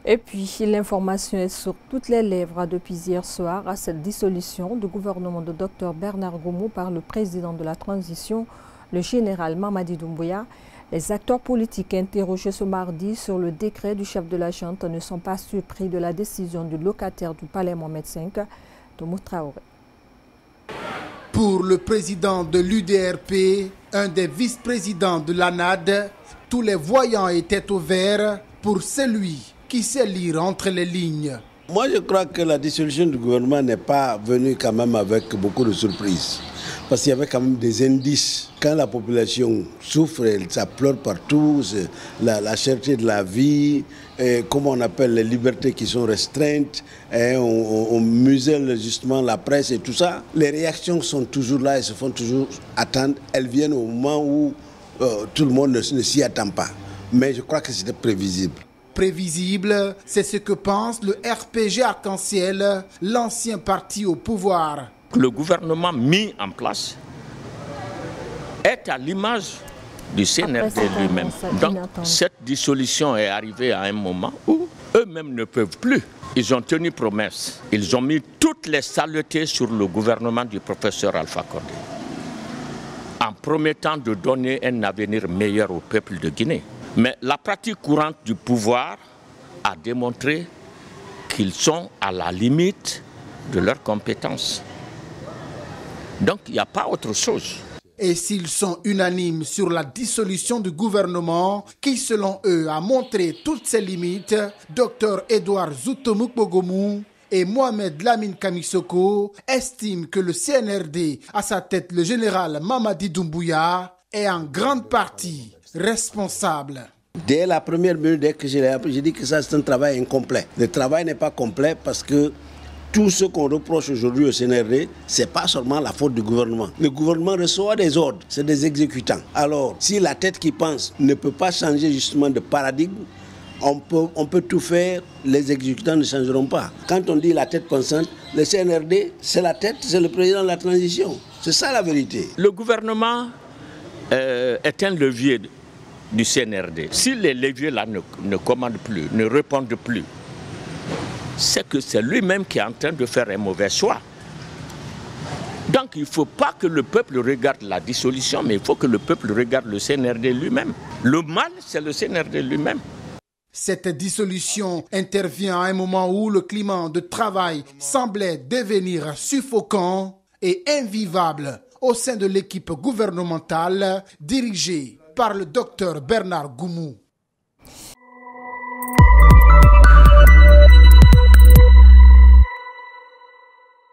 Et puis, l'information est sur toutes les lèvres depuis hier soir à cette dissolution du gouvernement de Dr Bernard Goumou par le président de la transition, le général Mamadi Doumbouya. Les acteurs politiques interrogés ce mardi sur le décret du chef de la junte ne sont pas surpris de la décision du locataire du palais Mohamed V, Toumou Traoré. Pour le président de l'UDRP, un des vice-présidents de l'ANAD, tous les voyants étaient au vert pour celui qui sait lire entre les lignes. Moi, je crois que la dissolution du gouvernement n'est pas venue quand même avec beaucoup de surprises. Parce qu'il y avait quand même des indices. Quand la population souffre, ça pleure partout, la cherté de la vie, comment on appelle les libertés qui sont restreintes, on muselle justement la presse et tout ça. Les réactions sont toujours là et se font toujours attendre. Elles viennent au moment où tout le monde ne s'y attend pas. Mais je crois que c'était prévisible. Prévisible, c'est ce que pense le RPG Arc-en-Ciel, l'ancien parti au pouvoir. Le gouvernement mis en place est à l'image du CNRD lui-même. Donc cette dissolution est arrivée à un moment où eux-mêmes ne peuvent plus. Ils ont tenu promesse. Ils ont mis toutes les saletés sur le gouvernement du professeur Alpha Condé, en promettant de donner un avenir meilleur au peuple de Guinée. Mais la pratique courante du pouvoir a démontré qu'ils sont à la limite de leurs compétences. Donc il n'y a pas autre chose. Et s'ils sont unanimes sur la dissolution du gouvernement, qui selon eux a montré toutes ses limites, Dr Edouard Zoutomouk-Bogomou et Mohamed Lamine Kamisoko estiment que le CNRD, à sa tête le général Mamadi Doumbouya, est en grande partie responsable. Dès la première minute, dès que je l'ai appris, j'ai dit que ça c'est un travail incomplet. Le travail n'est pas complet parce que tout ce qu'on reproche aujourd'hui au CNRD, ce n'est pas seulement la faute du gouvernement. Le gouvernement reçoit des ordres, c'est des exécutants. Alors, si la tête qui pense ne peut pas changer justement de paradigme, on peut tout faire, les exécutants ne changeront pas. Quand on dit la tête pensante, le CNRD, c'est la tête, c'est le président de la transition. C'est ça la vérité. Le gouvernement est un levier du CNRD. Si les leviers-là ne commandent plus, ne répondent plus, c'est que c'est lui-même qui est en train de faire un mauvais choix. Donc il ne faut pas que le peuple regarde la dissolution, mais il faut que le peuple regarde le CNRD lui-même. Le mal, c'est le CNRD lui-même. Cette dissolution intervient à un moment où le climat de travail semblait devenir suffocant et invivable au sein de l'équipe gouvernementale dirigée par le docteur Bernard Goumou.